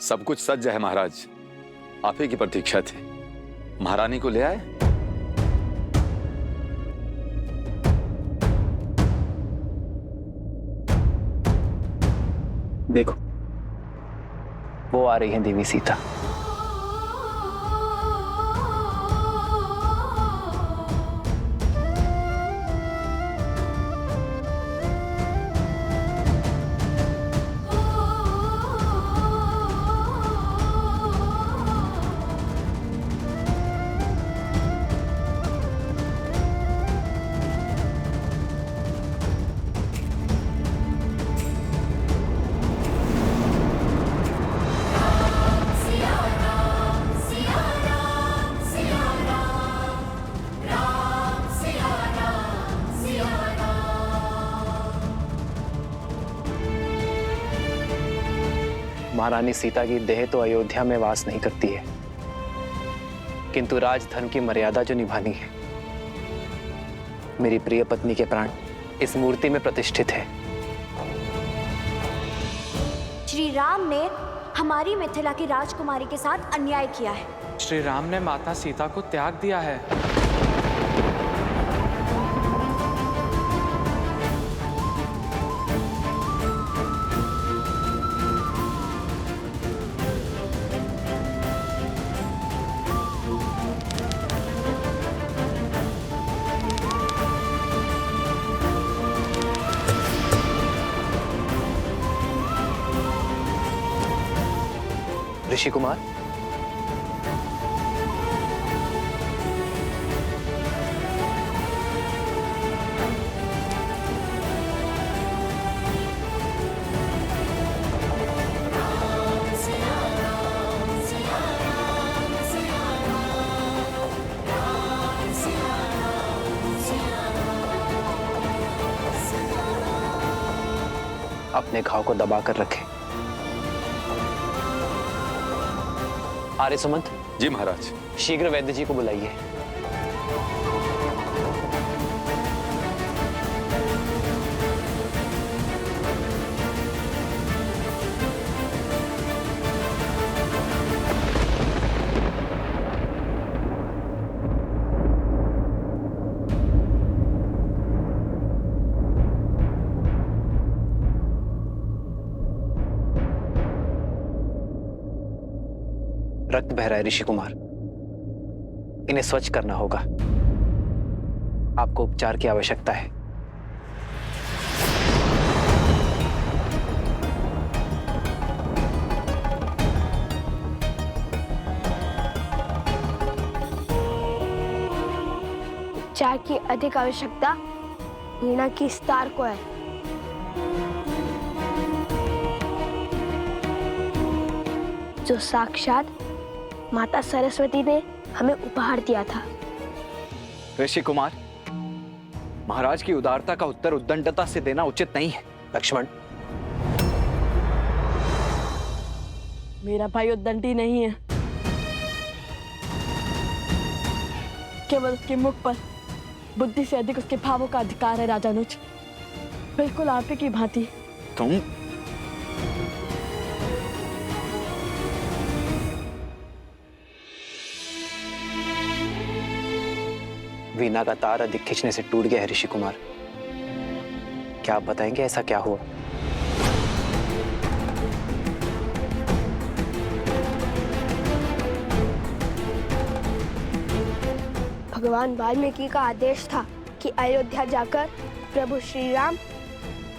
सब कुछ सज्ज है महाराज, आप ही की प्रतीक्षा थी। महारानी को ले आए। देखो, वो आ रही है देवी सीता। महारानी सीता की देह तो अयोध्या में वास नहीं करती है, किंतु राजधर्म की मर्यादा जो निभानी है, मेरी प्रिय पत्नी के प्राण इस मूर्ति में प्रतिष्ठित है। श्री राम ने हमारी मिथिला की राजकुमारी के साथ अन्याय किया है। श्री राम ने माता सीता को त्याग दिया है। ऋषि कुमार, अपने घाव को दबा कर रखें। आर्य सुमंत। जी महाराज। शीघ्र वैद्य जी को बुलाइए। रक्त बह रहा है ऋषि कुमार, इन्हें स्वच्छ करना होगा। आपको उपचार की आवश्यकता है। उपचार की अधिक आवश्यकता वीणा की स्टार को है। जो साक्षात माता सरस्वती ने हमें उपहार दिया था। ऋषि कुमार, महाराज की उदारता का उत्तर उद्दंडता से देना उचित नहीं है। लक्ष्मण, मेरा भाई उद्दंडी नहीं है, केवल उसके मुख पर बुद्धि से अधिक उसके भावों का अधिकार है। राजानुज, बिल्कुल आप ही की भांति। तुम वीणा का तार अधिक खींचने से टूट गया है ऋषि कुमार। क्या आप बताएंगे ऐसा क्या हुआ? भगवान वाल्मीकि का आदेश था कि अयोध्या जाकर प्रभु श्री राम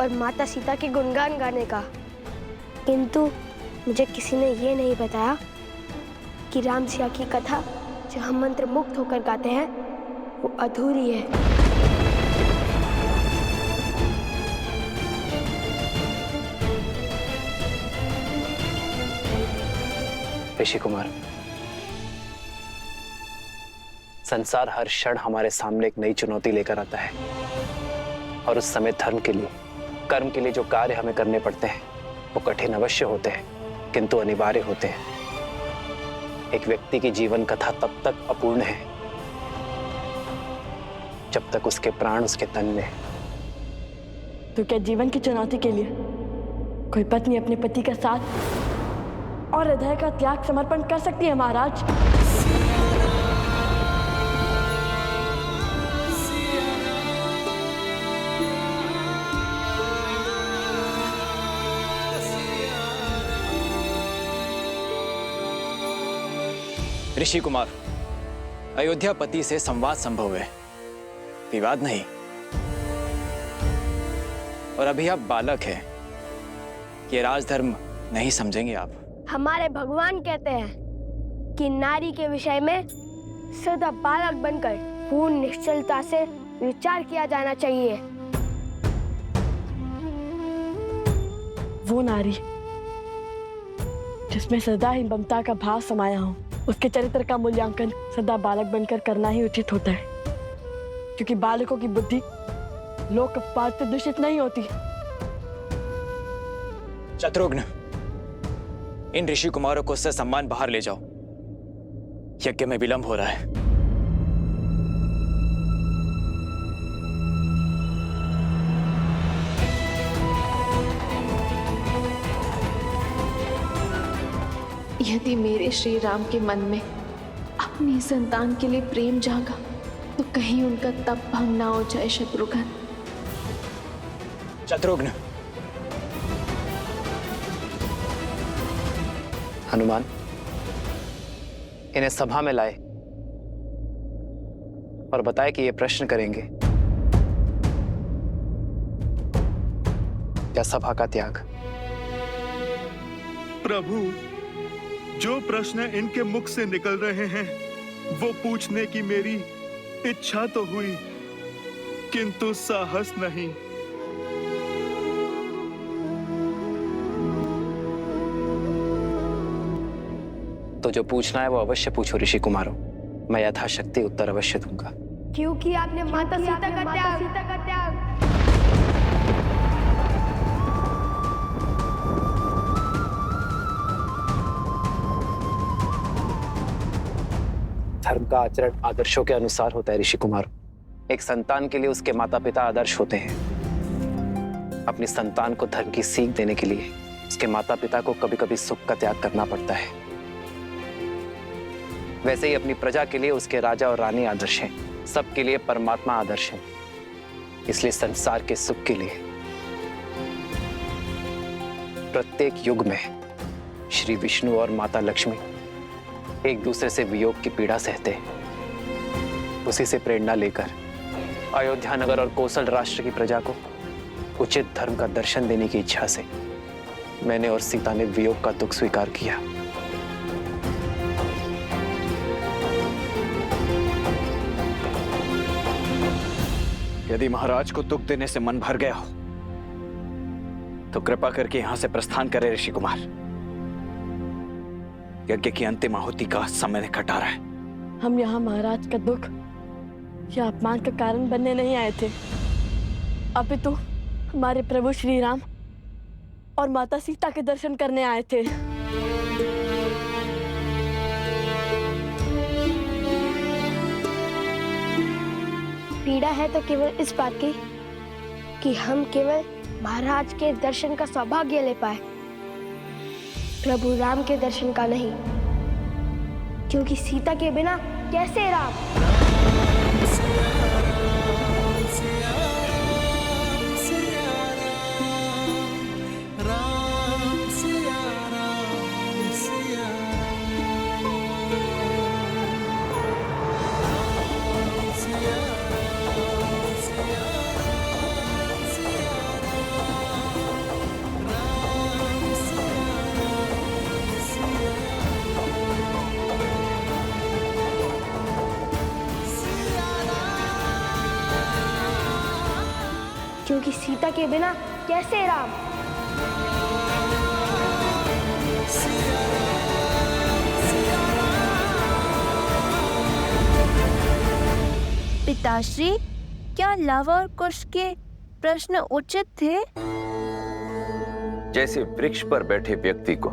और माता सीता के गुणगान गाने का, किंतु मुझे किसी ने ये नहीं बताया कि राम सिया की कथा जो हम मंत्र मुक्त होकर गाते हैं वो अधूरी है। ऋषि कुमार, संसार हर क्षण हमारे सामने एक नई चुनौती लेकर आता है, और उस समय धर्म के लिए, कर्म के लिए जो कार्य हमें करने पड़ते हैं वो कठिन अवश्य होते हैं, किंतु अनिवार्य होते हैं। एक व्यक्ति की जीवन कथा तब तक अपूर्ण है जब तक उसके प्राण उसके तन में। तो क्या जीवन की चुनौती के लिए कोई पत्नी अपने पति का साथ और हृदय का त्याग समर्पण कर सकती है महाराज। ऋषि कुमार, अयोध्यापति से संवाद संभव है, विवाद नहीं। और अभी आप बालक हैं, ये राजधर्म नहीं समझेंगे आप। हमारे भगवान कहते हैं कि नारी के विषय में सदा बालक बनकर पूर्ण निश्चलता से विचार किया जाना चाहिए। वो नारी जिसमें सदा ही ममता का भाव समाया हो, उसके चरित्र का मूल्यांकन सदा बालक बनकर करना ही उचित होता है, क्योंकि बालकों की बुद्धि लोकपात से दूषित नहीं होती। शत्रुघ्न, इन ऋषि कुमारों को ससम्मान बाहर ले जाओ, यज्ञ में विलंब हो रहा है। यदि मेरे श्री राम के मन में अपनी संतान के लिए प्रेम जागा तो कहीं उनका तप भंग ना हो जाए। शत्रुघ्न, शत्रुघ्न, हनुमान, इन्हें सभा में लाए और बताए कि ये प्रश्न करेंगे या सभा का त्याग। प्रभु, जो प्रश्न इनके मुख से निकल रहे हैं वो पूछने की मेरी इच्छा तो हुई, किंतु साहस नहीं। तो जो पूछना है वो अवश्य पूछो ऋषि कुमारों, मैं यथाशक्ति उत्तर अवश्य दूंगा। क्योंकि आपने माता सीता का त्याग धर्म का आचरण आदर्शों के अनुसार होता है ऋषि कुमार। एक संतान के लिए उसके माता पिता आदर्श होते हैं। अपनी संतान को धर्म की सीख देने के लिए उसके माता पिता को कभी कभी सुख का त्याग करना पड़ता है। वैसे ही अपनी प्रजा के लिए उसके राजा और रानी आदर्श हैं, सबके लिए परमात्मा आदर्श है। इसलिए संसार के सुख के लिए प्रत्येक युग में श्री विष्णु और माता लक्ष्मी एक दूसरे से वियोग की पीड़ा सहते हैं। उसी से प्रेरणा लेकर अयोध्या नगर और कौशल राष्ट्र की प्रजा को उचित धर्म का दर्शन देने की इच्छा से मैंने और सीता ने वियोग का दुख स्वीकार किया। यदि महाराज को दुख देने से मन भर गया हो तो कृपा करके यहां से प्रस्थान करें ऋषि कुमार। यज्ञ की अंतिम आहुति का समय निकट आ रहा है। हम यहाँ महाराज का दुख या अपमान का कारण बनने नहीं आए थे, अपितु हमारे प्रभु श्री राम और माता सीता के दर्शन करने आए थे। पीड़ा है तो केवल इस बात की कि हम केवल महाराज के दर्शन का सौभाग्य ले पाए, प्रभु राम के दर्शन का नहीं, क्योंकि सीता के बिना कैसे राम। क्योंकि सीता के बिना कैसे राम। पिताश्री, क्या लव और कुश के प्रश्न उचित थे? जैसे वृक्ष पर बैठे व्यक्ति को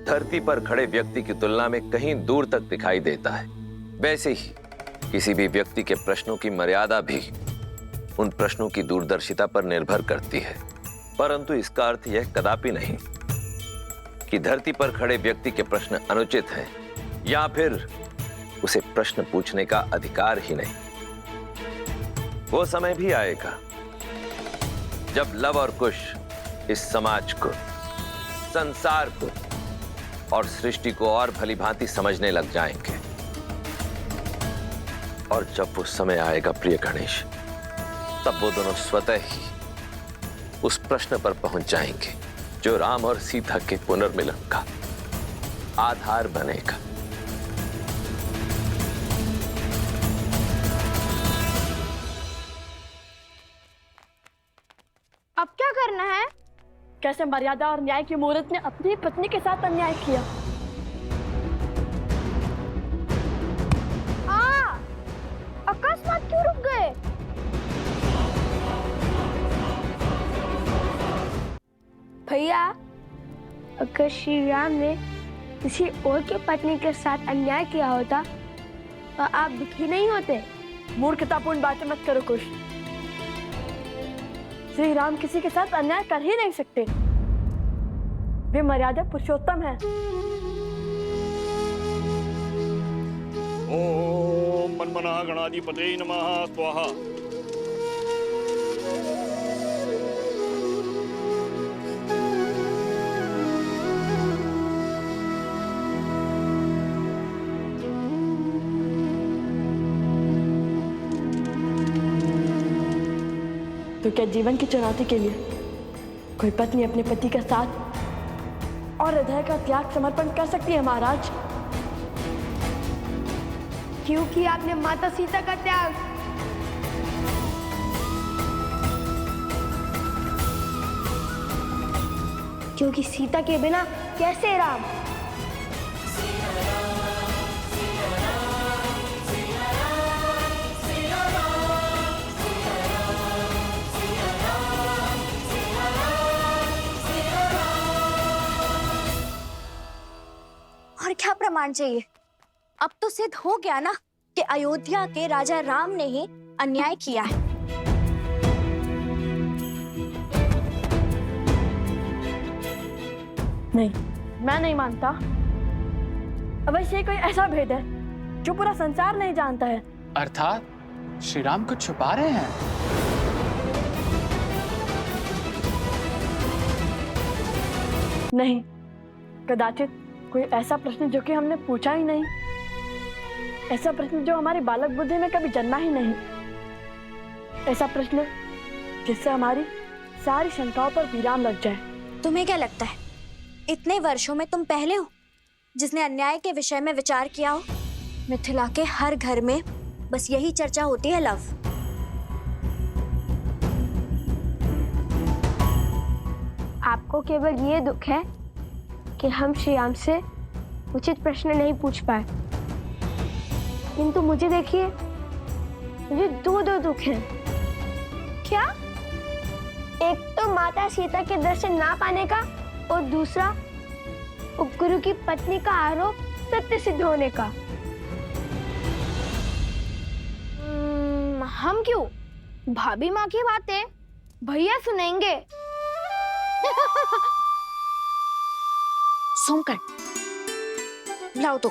धरती पर खड़े व्यक्ति की तुलना में कहीं दूर तक दिखाई देता है, वैसे ही किसी भी व्यक्ति के प्रश्नों की मर्यादा भी उन प्रश्नों की दूरदर्शिता पर निर्भर करती है। परंतु इसका अर्थ यह कदापि नहीं कि धरती पर खड़े व्यक्ति के प्रश्न अनुचित हैं या फिर उसे प्रश्न पूछने का अधिकार ही नहीं। वो समय भी आएगा जब लव और कुश इस समाज को, संसार को और सृष्टि को और भली भांति समझने लग जाएंगे। और जब वो समय आएगा प्रिय गणेश, तब वो दोनों स्वतः ही उस प्रश्न पर पहुंच जाएंगे जो राम और सीता के पुनर्मिलन का आधार बनेगा। अब क्या करना है? कैसे मर्यादा और न्याय की मूर्त ने अपनी पत्नी के साथ अन्याय किया। अकस्मात क्यों रुक गए? भैया, अगर श्री राम ने किसी और की पत्नी के साथ अन्याय किया होता तो आप दुखी नहीं होते। मूर्खतापूर्ण बातें मत करो कुश। श्री राम किसी के साथ अन्याय कर ही नहीं सकते। वे मर्यादा पुरुषोत्तम हैं। ओम मन्मना गणाधिपते नमः स्वाहा। तो क्या जीवन की चुनौती के लिए कोई पत्नी अपने पति के साथ और हृदय का त्याग समर्पण कर सकती है महाराज? क्योंकि आपने माता सीता का त्याग। क्योंकि सीता के बिना कैसे राम? और क्या प्रमाण चाहिए? अब तो सिद्ध हो गया ना कि अयोध्या के राजा राम ने ही अन्याय किया है। नहीं, मैं नहीं मानता। अवश्य ये कोई ऐसा भेद है जो पूरा संसार नहीं जानता है। अर्थात श्री राम कुछ छुपा रहे हैं। नहीं, कदाचित कोई ऐसा प्रश्न जो कि हमने पूछा ही नहीं, ऐसा प्रश्न जो हमारी बालक बुद्धि में कभी जन्मा ही नहीं, ऐसा प्रश्न जिससे हमारी सारी शंकाओं पर विराम लग जाए। तुम्हें क्या लगता है इतने वर्षों में तुम पहले हो जिसने अन्याय के विषय में विचार किया हो? मिथिला के हर घर में बस यही चर्चा होती है लव। आपको केवल ये दुख है कि हम श्री राम से उचित प्रश्न नहीं पूछ पाए, किंतु मुझे देखिए, मुझे दो दुख हैं। क्या? एक तो माता सीता के दर्शन ना पाने का और दूसरा उपगुरु की पत्नी का आरोप सत्य सिद्ध होने का। हम क्यों? भाभी माँ की बातें भैया सुनेंगे। सोमकर, लाओ तो।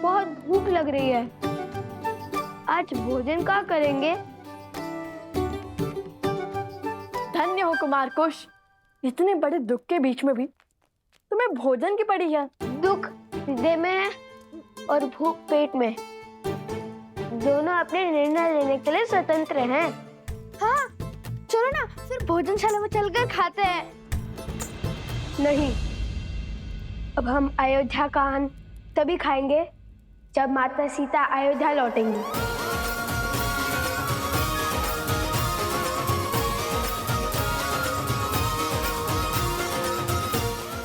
बहुत भूख लग रही है, आज भोजन क्या करेंगे? धन्य हो कुमार कुश, इतने बड़े दुख के बीच में भी तुम्हें भोजन की पड़ी है। दुख हृदय में है और भूख पेट में। दोनों अपने निर्णय लेने के लिए स्वतंत्र हैं। हाँ, चलो ना फिर भोजनशाला में चलकर खाते हैं। नहीं, अब हम अयोध्या का अन्न तभी खाएंगे जब माता सीता अयोध्या लौटेंगी।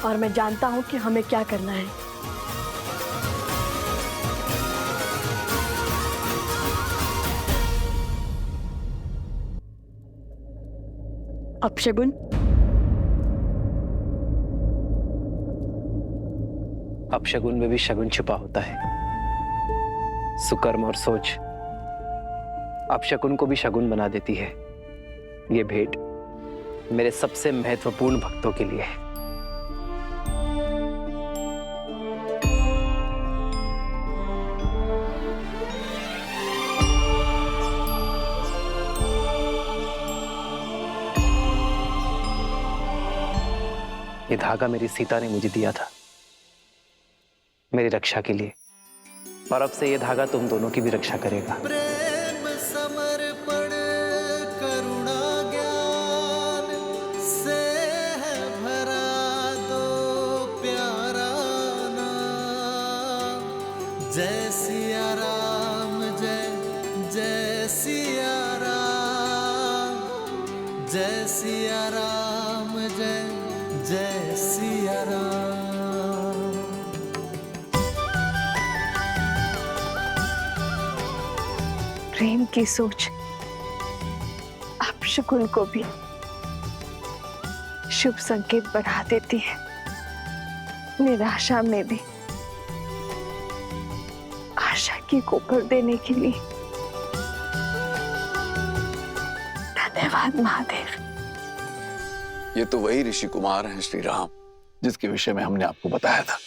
और मैं जानता हूं कि हमें क्या करना है। अपशगुन, अपशगुन में भी शगुन छुपा होता है। सुकर्म और सोच अपशगुन को भी शगुन बना देती है। ये भेंट मेरे सबसे महत्वपूर्ण भक्तों के लिए है। ये धागा मेरी सीता ने मुझे दिया था मेरी रक्षा के लिए, और अब से ये धागा तुम दोनों की भी रक्षा करेगा। प्रेम समर्पण करुणा ज्ञान से है भरा दो प्यारा नाम। जय सिया राम, जय जय सिया राम, जय सिया राम, जय जय सिया राम। प्रेम की सोच अब शकुन को भी शुभ संकेत बढ़ा देती है। निराशा में भी आशा की कोपर देने के लिए धन्यवाद महादेव। ये तो वही ऋषि कुमार हैं श्री राम, जिसके विषय में हमने आपको बताया था।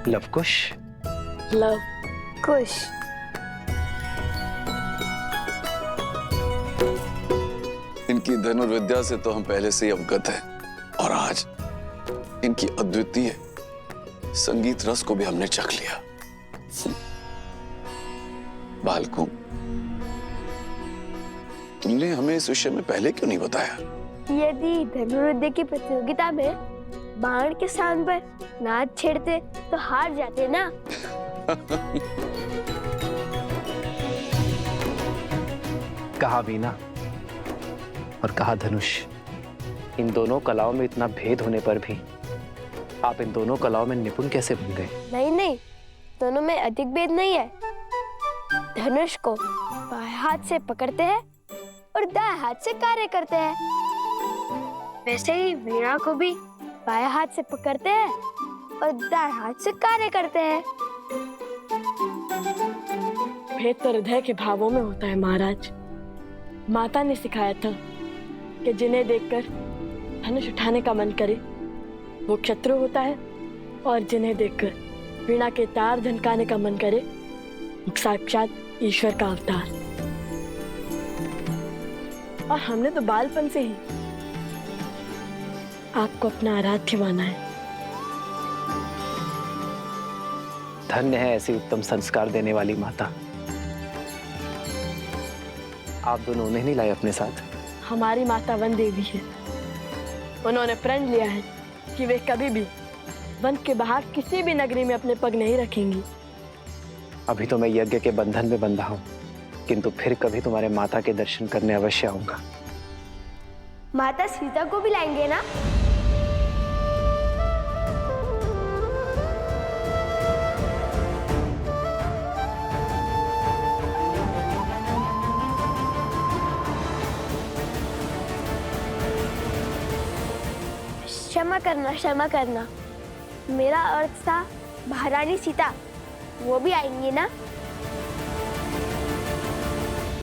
लवकुश, लव कुश। इनकी धनुर्विद्या से तो हम पहले से ही अवगत हैं, और आज इनकी अद्वितीय संगीत रस को भी हमने चख लिया। बालकों, तुमने हमें इस विषय में पहले क्यों नहीं बताया? यदि धनुर्विद्या की प्रतियोगिता में बाण के स्थान पर नाद छेड़ते तो हार जाते ना। कहा वीणा और कहा धनुष, इन दोनों कलाओं में इतना भेद होने पर भी आप इन दोनों कलाओं में निपुण कैसे बन गए? नहीं नहीं, दोनों में अधिक भेद नहीं है। धनुष को बाएं हाथ से पकड़ते हैं और दाएं हाथ से कार्य करते हैं। वैसे ही वीणा को भी बाएं हाथ से पकड़ते हैं और दाएं हाथ से कार्य करते हैं। भेद तो हृदय के भावों में होता है महाराज। माता ने सिखाया था कि जिन्हें देखकर धनुष उठाने का मन करे वो क्षत्रु होता है, और जिन्हें देखकर वीणा के तार झनकाने का मन करे वो साक्षात ईश्वर का अवतार। और हमने तो बालपन से ही आपको अपना आराध्य माना है। धन्य है ऐसी उत्तम संस्कार देने वाली माता। आप दोनों उन्हें नहीं लाए अपने साथ? हमारी माता वन देवी है। उन्होंने प्रण लिया है कि वे कभी भी वन के बाहर किसी भी नगरी में अपने पग नहीं रखेंगी। अभी तो मैं यज्ञ के बंधन में बंधा हूँ, किंतु फिर कभी तुम्हारे माता के दर्शन करने अवश्य आऊंगा। माता सीता को भी लाएंगे ना? क्षमा करना, मेरा अर्थ था महारानी सीता, वो भी आएंगी ना?